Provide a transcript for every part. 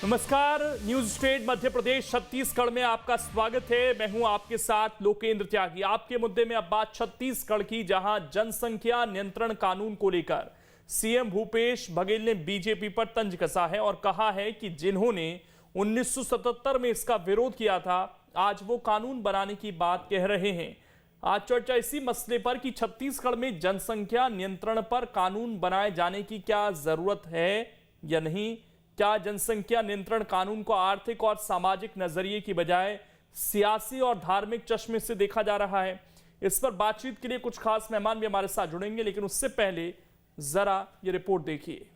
नमस्कार, news state Madhya Pradesh Chhattisgarh में आपका स्वागत है। मैं हूं आपके साथ लोकेंद्र त्यागी। आपके मुद्दे में अब बात छत्तीसगढ़ की, जहां जनसंख्या नियंत्रण कानून को लेकर सीएम भूपेश बघेल ने बीजेपी पर तंज कसा है और कहा है कि जिन्होंने 1977 में इसका विरोध किया था, आज वो कानून बनाने की बात कह रहे हैं। आज चर्चा इसी मसले पर कि छत्तीसगढ़ में जनसंख्या नियंत्रण पर कानून बनाए जाने की क्या जरूरत है या नहीं। क्या जनसंख्या नियंत्रण कानून को आर्थिक और सामाजिक नजरिए की बजाय सियासी और धार्मिक चश्मे से देखा जा रहा है। इस पर बातचीत के लिए कुछ खास मेहमान भी हमारे साथ जुड़ेंगे, लेकिन उससे पहले जरा ये रिपोर्ट देखिए।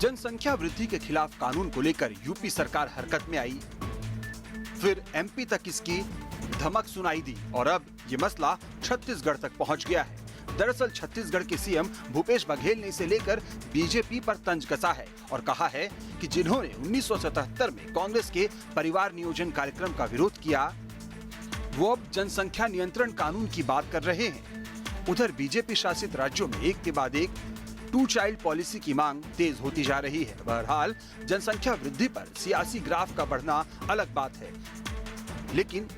जनसंख्या वृद्धि के खिलाफ कानून को लेकर यूपी सरकार हरकत में आई, फिर एमपी तक इसकी धमक सुनाई दी और अब ये मसला छत्तीसगढ़ तक पहुंच गया है। दरअसल छत्तीसगढ़ के सीएम भूपेश बघेल ने इसे लेकर बीजेपी पर तंज कसा है और कहा है कि जिन्होंने 1977 में कांग्रेस के परिवार नियोजन कार्यक्रम का विरोध किया, वो अब जनसंख्या नियंत्रण कानून की बात कर रहे हैं। उधर बीजेपी शासित राज्यों में एक के बाद एक 2 चाइल्ड पॉलिसी की मांग तेज होती जा रही है। बहरहाल जनसंख्या वृद्धि पर सियासी ग्राफ का बढ़ना अलग बात है, लेकिन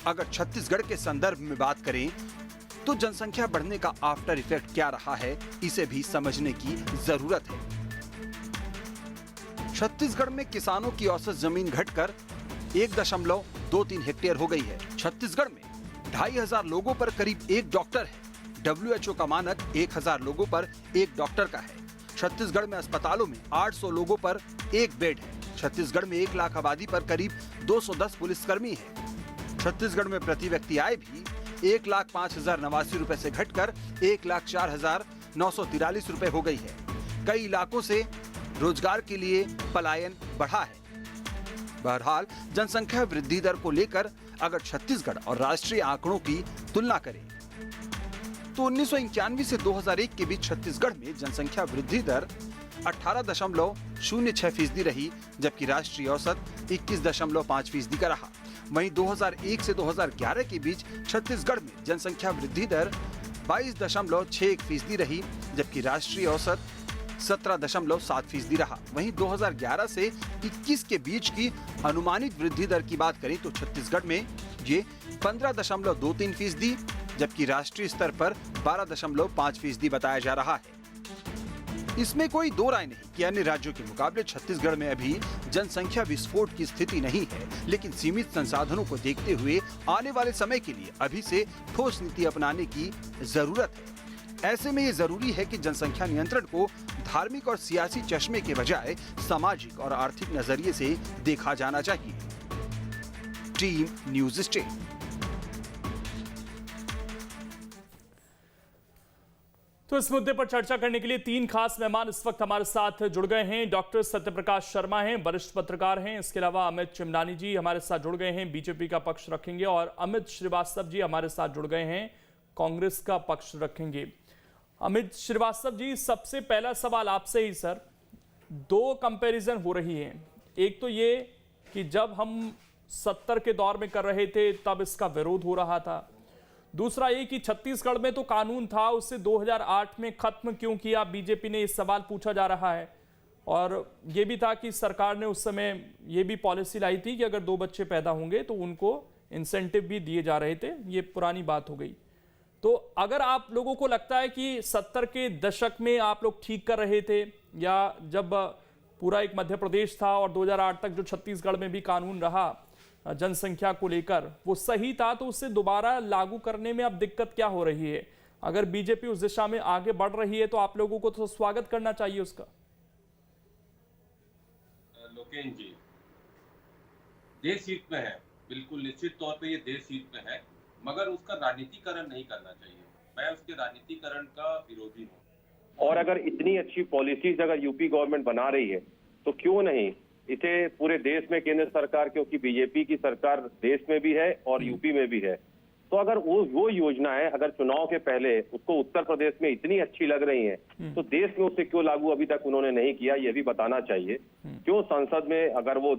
अगर छत्तीसगढ़ के संदर्भ में बात करें तो जनसंख्या बढ़ने का आफ्टर इफेक्ट क्या रहा है, इसे भी समझने की जरूरत है। छत्तीसगढ़ में किसानों की औसत जमीन घटकर 1.23 हेक्टेयर हो गई है। छत्तीसगढ़ में 2500 लोगों पर करीब 1 डॉक्टर है। WHO का मानक 1000 लोगों पर 1 डॉक्टर का है। छत्तीसगढ़ में अस्पतालों में 800 लोगों पर 1 बेड है। छत्तीसगढ़ में 1 लाख आबादी पर करीब 210 पुलिसकर्मी है। छत्तीसगढ़ में प्रति व्यक्ति आय भी 1,05,089 रुपए से घटकर 1,04,943 रुपए हो गई है। कई इलाकों से रोजगार के लिए पलायन बढ़ा है। बहरहाल जनसंख्या वृद्धि दर को लेकर अगर छत्तीसगढ़ और राष्ट्रीय आंकड़ों की तुलना करें तो 1991 से 2001 के बीच छत्तीसगढ़ में जनसंख्या वृद्धि दर 18.06% रही, जबकि राष्ट्रीय औसत 21.5% का रहा। वहीं 2001 से 2011 के बीच छत्तीसगढ़ में जनसंख्या वृद्धि दर 22.61% रही, जबकि राष्ट्रीय औसत 17.7% रहा। वहीं 2011 से 21 के बीच की अनुमानित वृद्धि दर की बात करें तो छत्तीसगढ़ में ये 15.23%, जबकि राष्ट्रीय स्तर पर 12.5% बताया जा रहा है। इसमें कोई दो राय नहीं कि अन्य राज्यों के मुकाबले छत्तीसगढ़ में अभी जनसंख्या विस्फोट की स्थिति नहीं है, लेकिन सीमित संसाधनों को देखते हुए आने वाले समय के लिए अभी से ठोस नीति अपनाने की जरूरत है। ऐसे में ये जरूरी है कि जनसंख्या नियंत्रण को धार्मिक और सियासी चश्मे के बजाय सामाजिक और आर्थिक नजरिए से देखा जाना चाहिए। Team news state. तो इस मुद्दे पर चर्चा करने के लिए 3 खास मेहमान इस वक्त हमारे साथ जुड़ गए हैं। डॉक्टर सत्यप्रकाश शर्मा हैं, वरिष्ठ पत्रकार हैं। इसके अलावा अमित चिमनानी जी हमारे साथ जुड़ गए हैं, बीजेपी का पक्ष रखेंगे। और अमित श्रीवास्तव जी हमारे साथ जुड़ गए हैं, कांग्रेस का पक्ष रखेंगे। अमित श्रीवास्तव जी, सबसे पहला सवाल आपसे ही सर। 2 कंपैरिजन हो रही है। एक तो ये कि जब हम 70 के दौर में कर रहे थे तब इसका विरोध हो रहा था। दूसरा ये कि छत्तीसगढ़ में तो कानून था, उससे 2008 में खत्म क्यों किया, बीजेपी ने इस सवाल पूछा जा रहा है। और ये भी था कि सरकार ने उस समय ये भी पॉलिसी लाई थी कि अगर 2 बच्चे पैदा होंगे तो उनको इंसेंटिव भी दिए जा रहे थे। ये पुरानी बात हो गई। तो अगर आप लोगों को लगता है कि 70 के दशक में आप लोग ठीक कर रहे थे, या जब पूरा एक मध्य प्रदेश था और 2008 तक जो छत्तीसगढ़ में भी कानून रहा जनसंख्या को लेकर, वो सही था, तो उससे दोबारा लागू करने में अब दिक्कत क्या हो रही है? अगर बीजेपी उस दिशा में आगे बढ़ रही है तो आप लोगों को तो स्वागत करना चाहिए उसका। लोकेन जी, देश हित में है, बिल्कुल निश्चित तौर पे ये देश हित में है, मगर उसका राजनीतिकरण नहीं करना चाहिए। मैं उसके राजनीतिकरण का विरोधी हूँ। और अगर इतनी अच्छी पॉलिसीज अगर यूपी गवर्नमेंट बना रही है तो क्यों नहीं इसे पूरे देश में केंद्र सरकार, क्योंकि बीजेपी की सरकार देश में भी है और यूपी में भी है, तो अगर वो योजनाएं अगर चुनाव के पहले उसको उत्तर प्रदेश में इतनी अच्छी लग रही हैं, तो देश में उसे क्यों लागू अभी तक उन्होंने नहीं किया, ये भी बताना चाहिए। क्यों संसद में अगर वो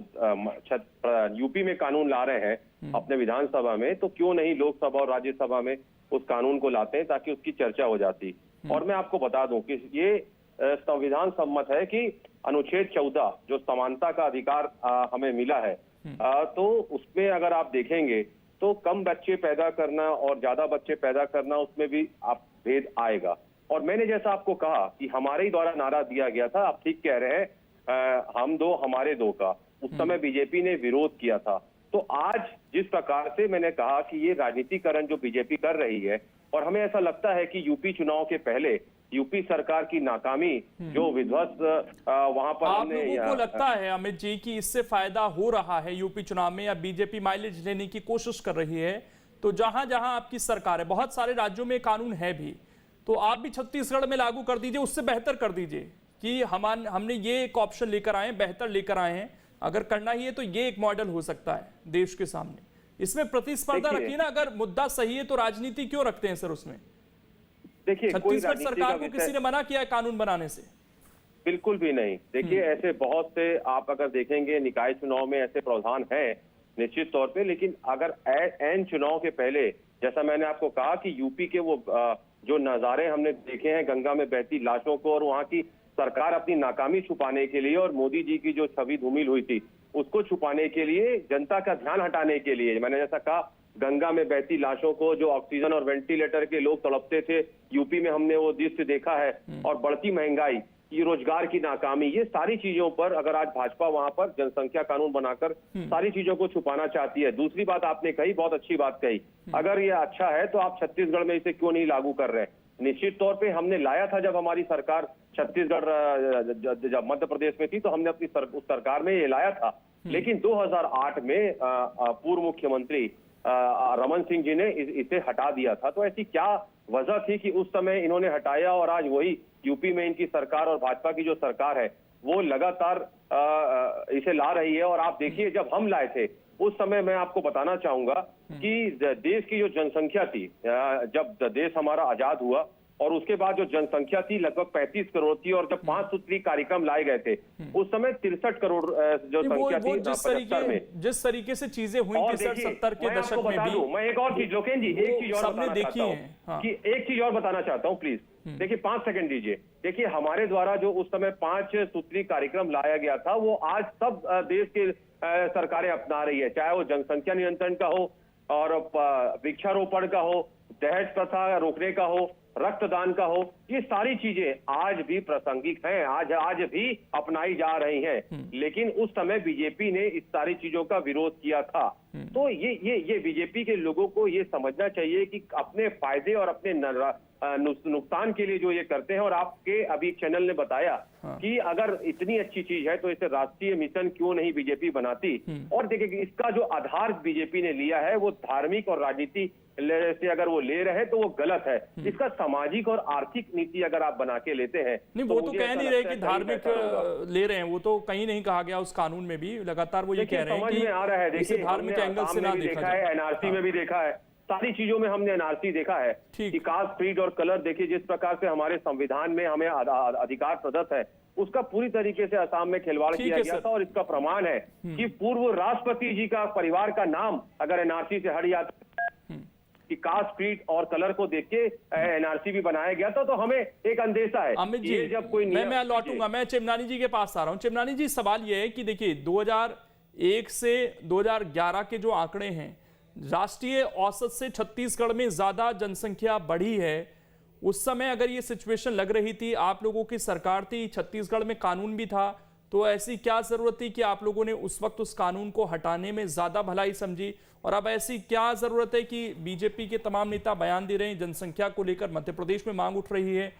यूपी में कानून ला रहे हैं अपने विधानसभा में, तो क्यों नहीं लोकसभा और राज्यसभा में उस कानून को लाते हैं ताकि उसकी चर्चा हो जाती। और मैं आपको बता दूं कि ये संविधान सम्मत है कि अनुच्छेद 14 जो समानता का अधिकार हमें मिला है, तो उसमें अगर आप देखेंगे तो कम बच्चे पैदा करना और ज्यादा बच्चे पैदा करना, उसमें भी आप भेद आएगा। और मैंने जैसा आपको कहा कि हमारे ही द्वारा नारा दिया गया था, आप ठीक कह रहे हैं, हम दो हमारे दो का, उस समय बीजेपी ने विरोध किया था। तो आज जिस प्रकार से मैंने कहा कि ये राजनीतिकरण जो बीजेपी कर रही है, और हमें ऐसा लगता है कि यूपी चुनाव के पहले यूपी सरकार की नाकामी जो विध्वस्त वहां पर आप लोगों को लगता है अमित जी कि इससे फायदा हो रहा है यूपी चुनाव में, या बीजेपी माइलेज लेने की कोशिश कर रही है? तो जहां जहां आपकी सरकार है, बहुत सारे राज्यों में कानून है भी, तो आप भी छत्तीसगढ़ में लागू कर दीजिए, उससे बेहतर कर दीजिए कि हमने ये एक ऑप्शन लेकर आए, बेहतर लेकर आए हैं, अगर करना ही है तो ये एक मॉडल हो सकता है देश के सामने। इसमें प्रतिस्पर्धा रखिए ना, अगर मुद्दा सही है तो राजनीति क्यों रखते हैं सर उसमें? देखिए, छत्तीसगढ़ सरकार को किसी ने मना किया है कानून बनाने से? बिल्कुल भी नहीं। देखिए, ऐसे बहुत से आप अगर देखेंगे निकाय चुनाव में ऐसे प्रावधान हैं निश्चित तौर पे, लेकिन अगर ऐन चुनाव के पहले, जैसा मैंने आपको कहा कि यूपी के वो जो नजारे हमने देखे हैं गंगा में बहती लाशों को, और वहां की सरकार अपनी नाकामी छुपाने के लिए और मोदी जी की जो छवि धूमिल हुई थी उसको छुपाने के लिए, जनता का ध्यान हटाने के लिए, मैंने जैसा कहा गंगा में बहती लाशों को, जो ऑक्सीजन और वेंटिलेटर के लोग तड़पते थे, यूपी में हमने वो दृश्य देखा है, और बढ़ती महंगाई, ये रोजगार की नाकामी, ये सारी चीजों पर अगर आज भाजपा वहां पर जनसंख्या कानून बनाकर सारी चीजों को छुपाना चाहती है। दूसरी बात आपने कही, बहुत अच्छी बात कही, अगर ये अच्छा है तो आप छत्तीसगढ़ में इसे क्यों नहीं लागू कर रहे हैं? निश्चित तौर पे हमने लाया था, जब हमारी सरकार छत्तीसगढ़ जब मध्य प्रदेश में थी तो हमने अपनी उस सरकार में ये लाया था, लेकिन 2008 में पूर्व मुख्यमंत्री रमन सिंह जी ने इसे हटा दिया था। तो ऐसी क्या वजह थी कि उस समय इन्होंने हटाया, और आज वही यूपी में इनकी सरकार और भाजपा की जो सरकार है वो लगातार इसे ला रही है। और आप देखिए, जब हम लाए थे उस समय, मैं आपको बताना चाहूंगा कि देश की जो जनसंख्या थी, जब देश हमारा आजाद हुआ और उसके बाद जो जनसंख्या थी लगभग 35 करोड़ थी, और जब 5 सूत्री कार्यक्रम लाए गए थे उस समय 63 करोड़ जो संख्या थी 75 में। जिस तरीके से चीजें हुई 65-70 के दशक में भी, मैं एक और चीज लोकेन जी, एक चीज और बताना चाहता हूँ कि एक चीज और बताना चाहता हूँ, प्लीज देखिए, 5 सेकंड दीजिए। देखिए, हमारे द्वारा जो उस समय 5 सूत्री कार्यक्रम लाया गया था, वो आज सब देश के सरकारें अपना रही है, चाहे वो जनसंख्या नियंत्रण का हो, और वृक्षारोपण का हो, दहेज प्रथा रोकने का हो, रक्तदान का हो, ये सारी चीजें आज भी प्रासंगिक हैं, आज भी अपनाई जा रही हैं। लेकिन उस समय बीजेपी ने इस सारी चीजों का विरोध किया था। तो ये बीजेपी के लोगों को ये समझना चाहिए कि अपने फायदे और अपने नुकसान के लिए जो ये करते हैं। और आपके अभी चैनल ने बताया कि अगर इतनी अच्छी चीज है तो इसे राष्ट्रीय मिशन क्यों नहीं बीजेपी बनाती। और देखिए, इसका जो आधार बीजेपी ने लिया है वो धार्मिक और राजनीति से अगर वो ले रहे हैं तो वो गलत है। इसका सामाजिक और आर्थिक नीति अगर आप बना के लेते हैं, नहीं, वो तो कह नहीं रहे कि धार्मिक ले रहे हैं, वो तो कहीं नहीं कहा गया उस कानून में भी, लगातार वो ये कह रहे हैं कि आ रहा है। देखिए, धार्मिक एंगल से ना देखा है, एनआरसी में भी देखा है, सारी चीजों में हमने एनआरसी देखा है कि कास्ट, क्रीड और कलर, देखिए जिस प्रकार से हमारे संविधान में हमें अधिकार प्रदत्त है, उसका पूरी तरीके से असम में खिलवाड़ किया गया था। और इसका प्रमाण है कि पूर्व राष्ट्रपति जी का परिवार का नाम अगर एनआरसी से हट जाता कि कास्ट, क्रीड और कलर को देख के एनआरसी भी बनाया गया था, तो हमें एक अंदेशा है। अमित जी, जब कोई मैं लौटूंगा, मैं चिमनानी जी के पास आ रहा हूं। चिमनानी जी, सवाल यह है कि देखिए 2001 से 2011 के जो आंकड़े हैं, राष्ट्रीय औसत से छत्तीसगढ़ में ज्यादा जनसंख्या बढ़ी है। उस समय अगर ये सिचुएशन लग रही थी, आप लोगों की सरकार थी, छत्तीसगढ़ में कानून भी था, तो ऐसी क्या जरूरत थी कि आप लोगों ने उस वक्त उस कानून को हटाने में ज्यादा भलाई समझी? और अब ऐसी क्या जरूरत है कि बीजेपी के तमाम नेता बयान दे रहे हैं, जनसंख्या को लेकर मध्य प्रदेश में मांग उठ रही है,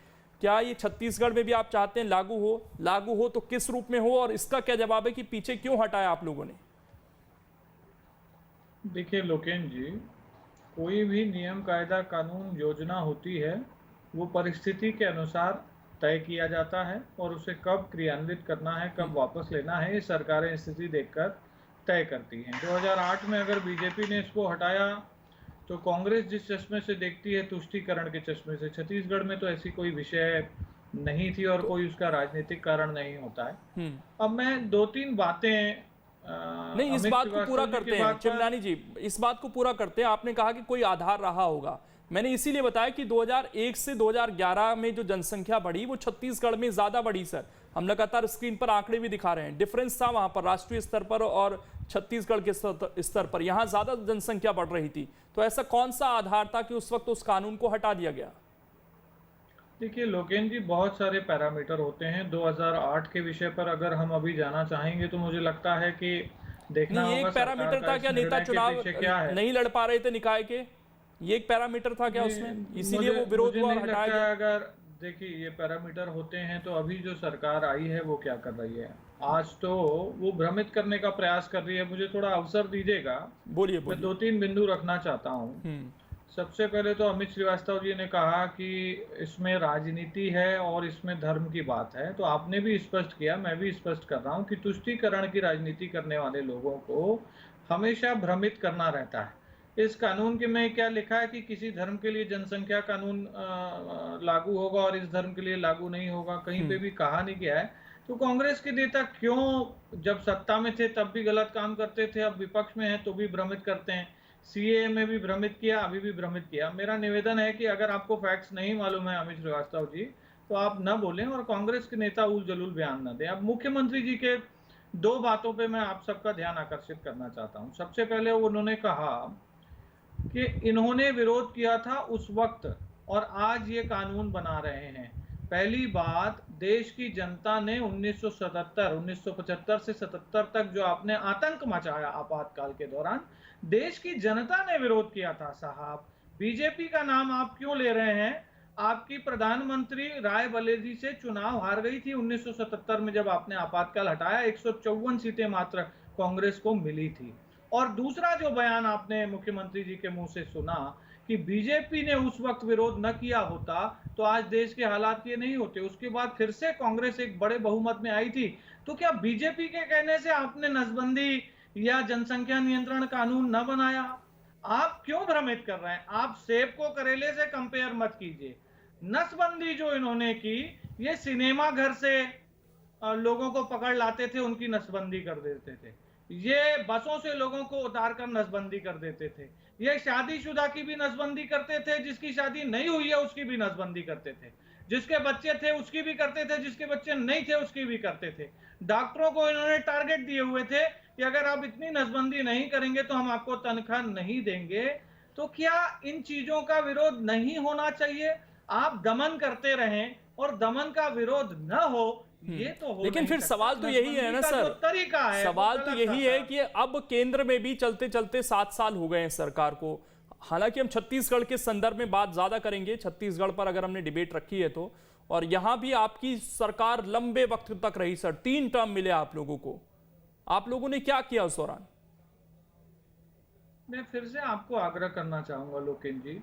क्या ये छत्तीसगढ़ में भी आप चाहते हैं लागू हो तो किस रूप में हो? और इसका क्या जवाब है कि पीछे क्यों हटाया आप लोगों ने? देखिए लोकेन जी, कोई भी नियम, कायदा, कानून, योजना होती है वो परिस्थिति के अनुसार तय किया जाता है, और उसे कब क्रियान्वित करना है, कब वापस लेना है, ये सरकारें स्थिति देखकर तय करती हैं। 2008 में अगर बीजेपी ने इसको हटाया तो कांग्रेस जिस चश्मे से देखती है तुष्टीकरण के चश्मे से, छत्तीसगढ़ में तो ऐसी कोई विषय नहीं थी और कोई उसका राजनीतिक कारण नहीं होता है। अब मैं 2-3 बातें नहीं, इस बात को पूरा करते हैं चिमनानी जी, इस बात को पूरा करते हैं। आपने कहा कि कोई आधार रहा होगा, मैंने इसीलिए बताया कि 2001 से 2011 में जो जनसंख्या बढ़ी वो छत्तीसगढ़ में ज्यादा बढ़ी सर। हम लगातार स्क्रीन पर आंकड़े भी दिखा रहे हैं, डिफरेंस था वहां पर राष्ट्रीय स्तर पर और छत्तीसगढ़ के स्तर पर, यहां ज्यादा जनसंख्या बढ़ रही थी। तो ऐसा कौन सा आधार था कि उस वक्त उस कानून को हटा दिया गया? देखिए लोकेन जी, बहुत सारे पैरामीटर होते हैं। 2008 के विषय पर अगर हम अभी जाना चाहेंगे तो मुझे लगता है कि देखना नहीं, होगा एक पैरामीटर था क्या, नेता चुनाव क्या है। नहीं लड़ पा रहे थे निकाय के, ये एक पैरामीटर था क्या उसमें, इसीलिए वो विरोध हुआ और हटाया गया? अगर देखिए ये पैरामीटर होते हैं तो अभी जो सरकार आई है वो क्या कर रही है, आज तो वो भ्रमित करने का प्रयास कर रही है। मुझे थोड़ा अवसर दीजिएगा, बोलिए। मैं 2-3 बिंदु रखना चाहता हूँ। सबसे पहले तो अमित श्रीवास्तव जी ने कहा कि इसमें राजनीति है और इसमें धर्म की बात है, तो आपने भी स्पष्ट किया, मैं भी स्पष्ट कर रहा हूं कि तुष्टीकरण की राजनीति करने वाले लोगों को हमेशा भ्रमित करना रहता है। इस कानून के में क्या लिखा है कि किसी धर्म के लिए जनसंख्या कानून लागू होगा और इस धर्म के लिए लागू नहीं होगा, कहीं पे भी कहा नहीं गया है। तो कांग्रेस के नेता क्यों जब सत्ता में थे तब भी गलत काम करते थे, अब विपक्ष में है तो भी भ्रमित करते हैं। सीएए में भी भ्रमित किया, अभी भी भ्रमित किया। मेरा निवेदन है कि अगर आपको फैक्ट्स नहीं मालूम है अमित श्रीवास्तव जी, तो आप न बोलें और कांग्रेस के नेता उल जलूल बयान न दें। अब मुख्यमंत्री जी के 2 बातों पे मैं आप सबका ध्यान आकर्षित करना चाहता हूं। सबसे पहले उन्होंने कहा कि इन्होंने विरोध किया था उस वक्त और आज ये कानून बना रहे हैं। पहली बात, देश की जनता ने 1975 से 77 तक जो आपने आतंक मचाया आपातकाल के दौरान, देश की जनता ने विरोध किया था साहब। बीजेपी का नाम आप क्यों ले रहे हैं? आपकी प्रधानमंत्री रायबरेली से चुनाव हार गई थी 1977 में जब आपने आपातकाल हटाया, 154 सीटें मात्र कांग्रेस को मिली थी। और दूसरा जो बयान आपने मुख्यमंत्री जी के मुंह से सुना कि बीजेपी ने उस वक्त विरोध न किया होता तो आज देश के हालात ये नहीं होते। उसके बाद फिर से कांग्रेस एक बड़े बहुमत में आई थी। तो क्या बीजेपी के कहने से आपने नसबंदी या जनसंख्या नियंत्रण कानून न बनाया? आप क्यों भ्रमित कर रहे हैं? आप सेब को करेले से कंपेयर मत कीजिए। नसबंदी जो इन्होंने की, ये सिनेमा घर से लोगों को पकड़ लाते थे, उनकी नसबंदी कर देते थे। ये बसों से लोगों को उतार कर नसबंदी कर देते थे। ये शादीशुदा की भी नसबंदी करते थे, जिसकी शादी नहीं हुई है उसकी भी नसबंदी करते थे, जिसके बच्चे थे उसकी भी करते थे, जिसके बच्चे नहीं थे उसकी भी करते थे। डॉक्टरों को इन्होंने टारगेट दिए हुए थे कि अगर आप इतनी नसबंदी नहीं करेंगे तो हम आपको तनख्वाह नहीं देंगे। तो क्या इन चीजों का विरोध नहीं होना चाहिए? आप दमन करते रहें और दमन का विरोध न हो, ये तो हो। लेकिन फिर सवाल तो यही है ना सर, तरीका है, सवाल तो यही है कि अब केंद्र में भी चलते चलते 7 साल हो गए हैं सरकार को। हालांकि हम छत्तीसगढ़ के संदर्भ में बात ज्यादा करेंगे, छत्तीसगढ़ पर अगर हमने डिबेट रखी है तो, और यहां भी आपकी सरकार लंबे वक्त तक रही सर, 3 टर्म मिले आप लोगों को। आप लोगों ने क्या किया उस दौरान? मैं फिर से आपको आग्रह करना चाहूंगा लोकेन जी,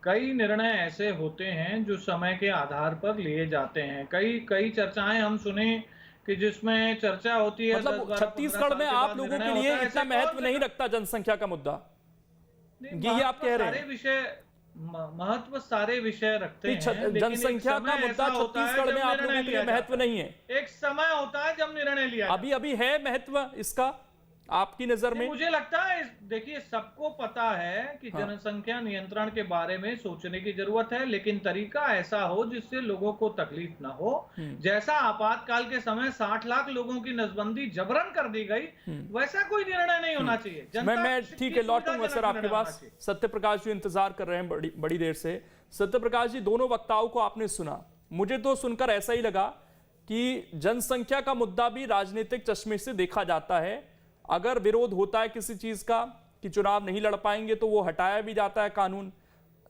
कई निर्णय ऐसे होते हैं जो समय के आधार पर लिए जाते हैं। कई चर्चाएं हम सुने कि जिसमें चर्चा होती है, मतलब छत्तीसगढ़ में आप लोगों के लिए इतना महत्व नहीं रखता जनसंख्या का मुद्दा, ये आप कह रहे हैं? महत्व सारे विषय रखते हैं, जनसंख्या का मुद्दा छत्तीसगढ़ में आप लोगों के लिए महत्व नहीं है। एक समय होता है जब निर्णय लिया, अभी है महत्व इसका आपकी नजर में? मुझे लगता है देखिए सबको पता है कि जनसंख्या नियंत्रण के बारे में सोचने की जरूरत है, लेकिन तरीका ऐसा हो जिससे लोगों को तकलीफ ना हो। जैसा आपातकाल के समय 60 लाख लोगों की नसबंदी जबरन कर दी गई, वैसा कोई निर्णय नहीं होना चाहिए। मैं ठीक है, लौटूंगा सर आपके पास। सत्यप्रकाश जी इंतजार कर रहे हैं बड़ी देर से। सत्यप्रकाश जी, दोनों वक्ताओं को आपने सुना, मुझे तो सुनकर ऐसा ही लगा कि जनसंख्या का मुद्दा भी राजनीतिक चश्मे से देखा जाता है। अगर विरोध होता है किसी चीज का कि चुनाव नहीं लड़ पाएंगे तो वो हटाया भी जाता है कानून,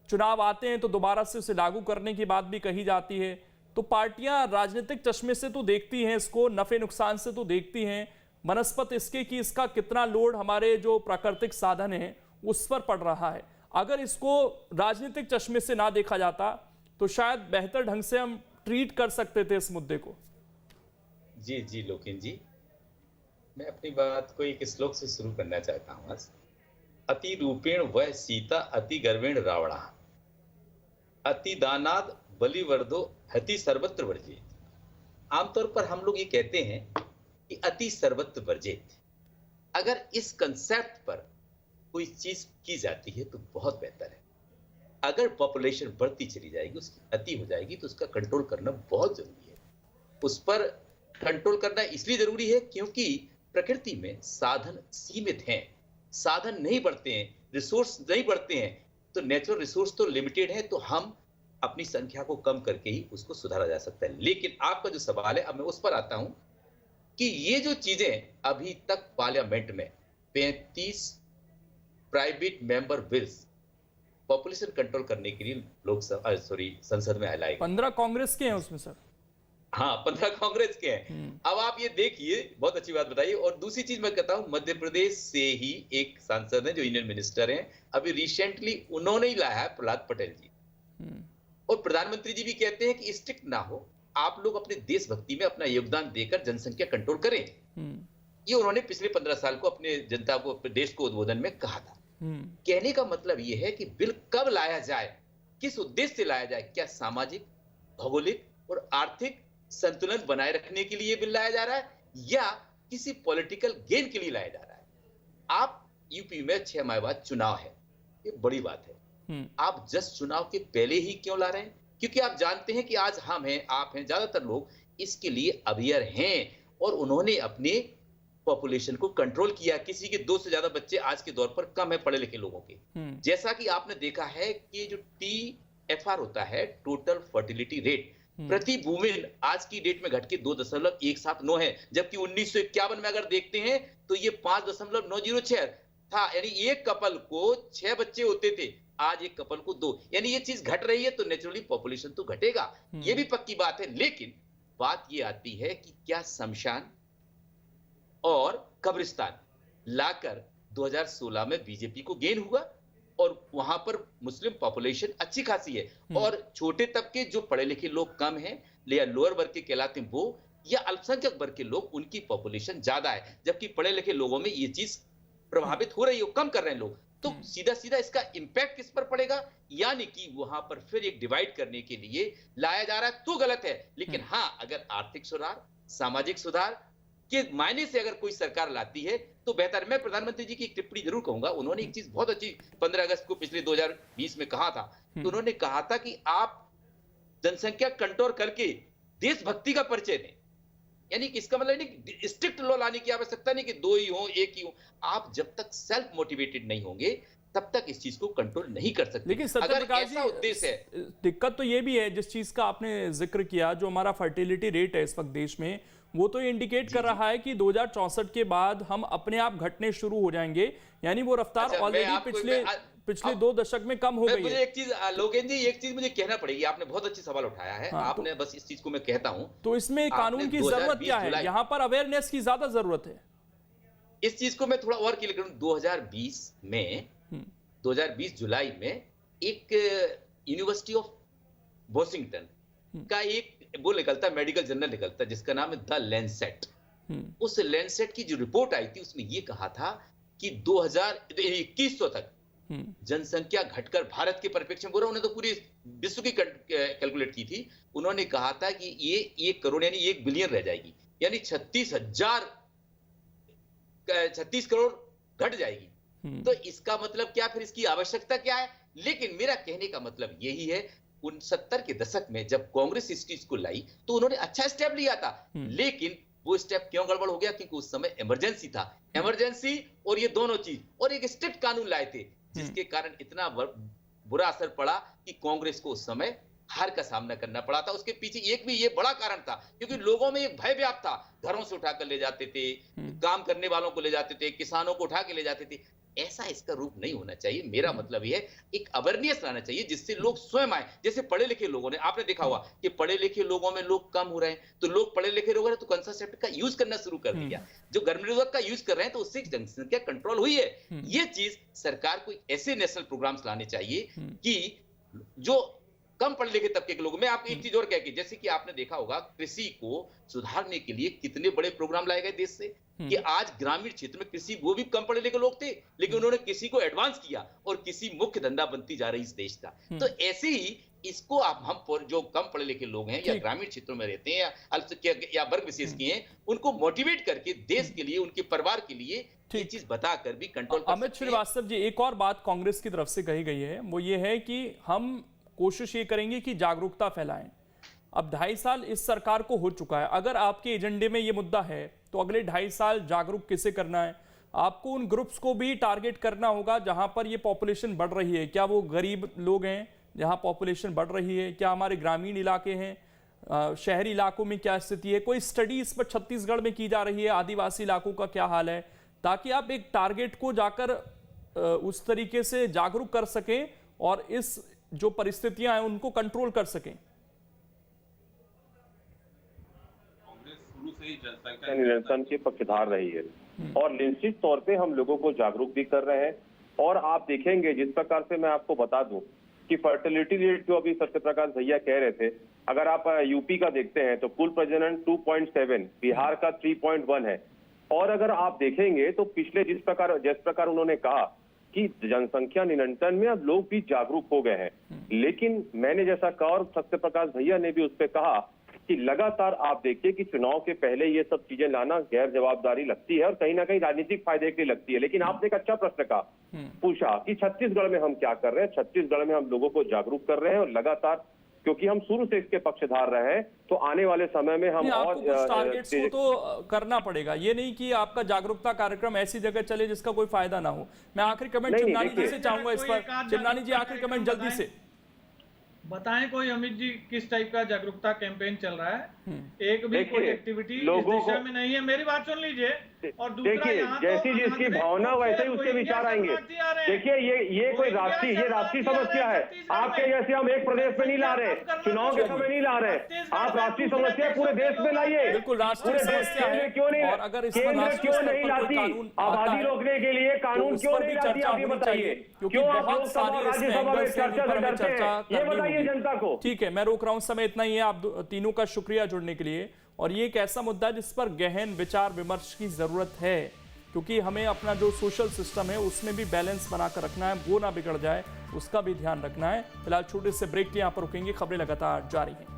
चुनाव आते हैं तो दोबारा से उसे लागू करने की बात भी कही जाती है। तो पार्टियां राजनीतिक चश्मे से तो देखती हैं इसको, नफे नुकसान से तो देखती हैं, मनस्पत इसके कि इसका कितना लोड हमारे जो प्राकृतिक साधन है उस पर पड़ रहा है। अगर इसको राजनीतिक चश्मे से ना देखा जाता तो शायद बेहतर ढंग से हम ट्रीट कर सकते थे इस मुद्दे को। जी लोकेन जी, मैं अपनी बात को एक श्लोक से शुरू करना चाहता हूँ। अति रूपेण वह सीता अति गर्वेण रावणा, अति दानाद बलिवर्धो हति सर्वत्र वर्जित। आमतौर पर हम लोग ये कहते हैं कि अति सर्वत्र वर्जित। अगर इस कंसेप्ट पर कोई चीज की जाती है तो बहुत बेहतर है। अगर पॉपुलेशन बढ़ती चली जाएगी, उसकी अति हो जाएगी, तो उसका कंट्रोल करना बहुत जरूरी है। उस पर कंट्रोल करना इसलिए जरूरी है क्योंकि प्रकृति में साधन सीमित हैं, साधन नहीं बढ़ते हैं, रिसोर्स नहीं बढ़ते हैं, तो नेचुरल रिसोर्स तो लिमिटेड है, तो हम अपनी संख्या को कम करके ही उसको सुधारा जा सकता है। लेकिन आपका जो सवाल है, अब मैं उस पर आता हूं कि ये जो चीजें अभी तक पार्लियामेंट में 35 private member bills population control करने के लिए संसद में लाए गए। 15 कांग्रेस के हैं उसमें सर। हाँ, 15 कांग्रेस के हैं। अब आप ये देखिए, बहुत अच्छी बात बताइए। और दूसरी चीज मैं कहता हूं, मध्य प्रदेश से ही एक सांसद है जो यूनियन मिनिस्टर हैं, अभी रिसेंटली उन्होंने ही लाया है, प्रहलाद पटेल जी। और प्रधानमंत्री जी भी कहते हैं कि स्ट्रिक्ट ना हो, आप लोग अपने देशभक्ति में अपना योगदान देकर जनसंख्या कंट्रोल करें। ये उन्होंने पिछले 15 साल को अपने जनता को, अपने देश को उद्बोधन में कहा था। कहने का मतलब ये है कि बिल कब लाया जाए, किस उद्देश्य से लाया जाए, क्या सामाजिक, भौगोलिक और आर्थिक संतुलन बनाए रखने के लिए बिल लाया जा रहा है या किसी पॉलिटिकल गेन के लिए लाया जा रहा है। आप यूपी में 6 माह बाद चुनाव है, ये बड़ी बात है। आप जस्ट चुनाव के पहले ही क्यों ला रहे हैं? क्योंकि आप जानते हैं कि आज हम हैं, आप हैं, ज्यादातर लोग इसके लिए अवेयर हैं और उन्होंने अपने पॉपुलेशन को कंट्रोल किया। किसी के 2 से ज्यादा बच्चे आज के दौर पर कम है पढ़े लिखे लोगों के। जैसा कि आपने देखा है कि जो TFR होता है, टोटल फर्टिलिटी रेट, प्रति वुमेन आज की डेट में घट के 2.179 है, जबकि 1951 में अगर देखते हैं तो ये 5.906 था। यानी एक कपल को 6 बच्चे होते थे, आज एक कपल को 2। यानी ये चीज घट रही है, तो नेचुरली पॉपुलेशन तो घटेगा, ये भी पक्की बात है। लेकिन बात ये आती है कि क्या शमशान और कब्रिस्तान लाकर 2016 में बीजेपी को गेन हुआ और वहां पर मुस्लिम पॉपुलेशन अच्छी खासी है और छोटे तबके जो पढ़े लिखे लोग कम हैं या लोअर वर्ग के कहलाते हैं वो, या अल्पसंख्यक वर्ग के लोग, उनकी पॉपुलेशन ज्यादा है, जबकि पढ़े लिखे लोगों में ये चीज प्रभावित हो रही है, कम कर रहे हैं लोग। तो सीधा सीधा इसका इंपैक्ट किस पर पड़ेगा? यानी कि वहां पर फिर एक डिवाइड करने के लिए लाया जा रहा है, तो गलत है। लेकिन हाँ, अगर आर्थिक सुधार, सामाजिक सुधार के मायने से अगर कोई सरकार लाती है तो बेहतर। मैं प्रधानमंत्री जी की एक टिप्पणी जरूर कहूंगा। उन्होंने एक चीज बहुत अच्छी 15 अगस्त को पिछले 2020 में कहा था, तो उन्होंने कहा था कि आप जनसंख्या कंट्रोल करके देशभक्ति का परिचय दें। यानी कि इसका मतलब नहीं स्ट्रिक्ट लॉ लाने की आवश्यकता नहीं कि 2 ही हो, 1 ही हो। आप जब तक सेल्फ मोटिवेटेड नहीं होंगे तब तक इस चीज को कंट्रोल नहीं कर सकते। लेकिन अगर ऐसा उद्देश्य है, दिक्कत तो ये भी है, जिस चीज का आपने जिक्र किया, जो हमारा फर्टिलिटी रेट है इस वक्त देश में, वो तो इंडिकेट कर रहा है कि 2064 के बाद हम अपने आप घटने शुरू हो जाएंगे। यानी वो रफ्तार ऑलरेडी पिछले 2 दशक में कम हो गई है। मुझे एक चीज लोकेन जी, एक चीज मुझे कहना पड़ेगी, आपने बहुत अच्छी सवाल उठाया है। हाँ, आपने बस इस चीज को मैं कहता हूं, तो इसमें कानून की जरूरत क्या है? यहाँ पर अवेयरनेस की ज्यादा जरूरत है। इस चीज को मैं थोड़ा और क्लियर करूं। 2020 जुलाई में एक यूनिवर्सिटी ऑफ वॉशिंगटन का एक वो निकलता, मेडिकल जर्नल निकलता, जिसका नाम है द लैंसेट। उस लैंसेट की जो रिपोर्ट आई थी उसमें ये कहा था कि 2100 तक जनसंख्या घटकर, भारत के परिप्रेक्ष्य में बोल रहा, उन्होंने तो पूरी विश्व की कैलकुलेट की थी। उन्होंने कहा था कि ये 1 करोड़ यानी 1 बिलियन रह जाएगी, यानी 36 करोड़ घट जाएगी। तो इसका मतलब क्या, फिर इसकी आवश्यकता क्या है? लेकिन मेरा कहने का मतलब यही है, 69 के दशक में जब कांग्रेस इस चीज को लाई तो उन्होंने अच्छा स्टेप लिया था, लेकिन वो स्टेप क्यों गड़बड़ हो गया? क्योंकि उस समय इमरजेंसी था, इमरजेंसी और ये दोनों चीज, और एक स्ट्रिक्ट कानून लाए थे, जिसके कारण इतना बुरा असर पड़ा कि कांग्रेस को उस समय हार का सामना करना पड़ा था। उसके पीछे एक भी ये बड़ा कारण था, क्योंकि लोगों में एक भय व्याप्त था, घरों से उठाकर ले जाते थे, काम करने वालों को ले जाते थे, किसानों को उठा के ले जाते थे। ऐसा इसका रूप नहीं होना चाहिए। मेरा मतलब ये है, एक अवेयरनेस लाना चाहिए जिससे लोग स्वयं आए। जैसे पढ़े लिखे लोगों ने, आपने देखा हुआ कि पढ़े लिखे लोगों में लोग कम हो रहे हैं, तो लोग पढ़े लिखे लोग हैं तो कंट्रासेप्टिव का यूज करना शुरू कर दिया, जो गर्भनिरोधक का यूज कर रहे हैं, तो उससे जनसंख्या कंट्रोल हुई है। ये चीज सरकार को ऐसे नेशनल प्रोग्राम्स लाने चाहिए कि जो कम पढ़े लिखे तबके के लोग। मैं आपको एक चीज और कह के, जैसे कि आपने देखा होगा कृषि को सुधारने के लिए कितने बड़े प्रोग्राम लाए गए देश से, कि आज ग्रामीण क्षेत्र में कृषि, वो भी कम पढ़े लिखे लोग थे, लेकिन उन्होंने कृषि को एडवांस किया और कृषि मुख्य धंधा बनती जा रही इस देश का। तो ऐसे ही इसको आप जो कम पढ़े लिखे लोग हैं या ठीक। ग्रामीण क्षेत्रों में रहते हैं या अल्पसंख्यक या वर्ग विशेष की हैं, उनको मोटिवेट करके देश के लिए, उनके परिवार के लिए ये ठीक। चीज बताकर भी कंट्रोल कर अमित सकते हैं। श्रीवास्तव जी, एक और बात कांग्रेस की तरफ से कही गई है, वो ये है कि हम कोशिश ये करेंगे कि जागरूकता फैलाएं। अब 2.5 साल इस सरकार को हो चुका है, अगर आपके एजेंडे में ये मुद्दा है तो अगले 2.5 साल जागरूक किसे करना है? आपको उन ग्रुप्स को भी टारगेट करना होगा जहां पर ये पॉपुलेशन बढ़ रही है। क्या वो गरीब लोग हैं जहां पॉपुलेशन बढ़ रही है? क्या हमारे ग्रामीण इलाके हैं? शहरी इलाकों में क्या स्थिति है? कोई स्टडी इस पर छत्तीसगढ़ में की जा रही है? आदिवासी इलाकों का क्या हाल है? ताकि आप एक टारगेट को जाकर उस तरीके से जागरूक कर सकें और इस जो परिस्थितियां हैं उनको कंट्रोल कर सकें। कांग्रेस शुरू से ही जनसंख्या नियंत्रण के पक्षधार रही है और निश्चित तौर पे हम लोगों को जागरूक भी कर रहे हैं। और आप देखेंगे जिस प्रकार से मैं आपको बता दूं कि फर्टिलिटी रेट जो अभी सत्यप्रकाश भैया कह रहे थे, अगर आप यूपी का देखते हैं तो कुल प्रजनन 2.7, बिहार का 3.1 है। और अगर आप देखेंगे तो पिछले जिस प्रकार उन्होंने कहा कि जनसंख्या नियंत्रण में अब लोग भी जागरूक हो गए हैं, लेकिन मैंने जैसा कहा और सत्यप्रकाश भैया ने भी उस पर कहा कि लगातार आप देखिए कि चुनाव के पहले ये सब चीजें लाना गैर जवाबदारी लगती है और कहीं ना कहीं राजनीतिक फायदे के लिए लगती है। लेकिन आपने एक अच्छा प्रश्न पूछा कि छत्तीसगढ़ में हम क्या कर रहे हैं। छत्तीसगढ़ में हम लोगों को जागरूक कर रहे हैं और लगातार, क्योंकि हम शुरू से इसके पक्षधार रहे हैं, तो आने वाले समय में हम आपको और कुछ टारगेट्स को तो करना पड़ेगा। ये नहीं कि आपका जागरूकता कार्यक्रम ऐसी जगह चले जिसका कोई फायदा ना हो। मैं आखिरी कमेंट नहीं, चिमनानी जी देखिए। से चाहूंगा इस पर। चिमनानी जी, आखिरी कमेंट जल्दी से बताएं कोई अमित जी किस टाइप का जागरूकता कैंपेन चल रहा है। एक भी कोई देखिए, एक्टिविटी इस लोगों दिशा को- में नहीं है। मेरी बात सुन लीजिए। और दूसरा, देखिए यहाँ जैसी तो जिसकी आंकड़े भावना तो वैसे ही कोई उसके इंडिया विचार आएंगे। शरणार्थी आ रहे हैं। देखिए ये कोई राष्ट्रीय समस्या है। आपके जैसे हम एक प्रदेश में नहीं ला रहे, चुनाव के समय नहीं ला रहे। आप राष्ट्रीय समस्या पूरे देश में लाइए। बिल्कुल राष्ट्रीय पूरे देश समस्या है। में क्यों नहीं, और अगर इस पर केंद्र राष्ट्रीय क्यों स्तर नहीं पर कोई लाती? कानून आता आबादी है रोकने के लिए तो कानून उस क्यों पर नहीं भी लाती? चर्चा आप ये होनी बताइए। चाहिए, क्योंकि क्यों आप बहुत लोकसभा और सारी इसमें राज्यसभा में एंगल्स हैं जिन चर्चा पर हमें करते चर्चा हैं? ये करनी बताइए होगी। जनता को। ठीक है, मैं रोक रहा हूं, समय इतना ही है। आप तीनों का शुक्रिया जुड़ने के लिए। और ये एक ऐसा मुद्दा है जिस पर गहन विचार विमर्श की जरूरत है, क्योंकि हमें अपना जो सोशल सिस्टम है उसमें भी बैलेंस बनाकर रखना है, वो ना बिगड़ जाए, उसका भी ध्यान रखना है। फिलहाल छोटे से ब्रेक के यहाँ पर रुकेंगे, खबरें लगातार जारी हैं।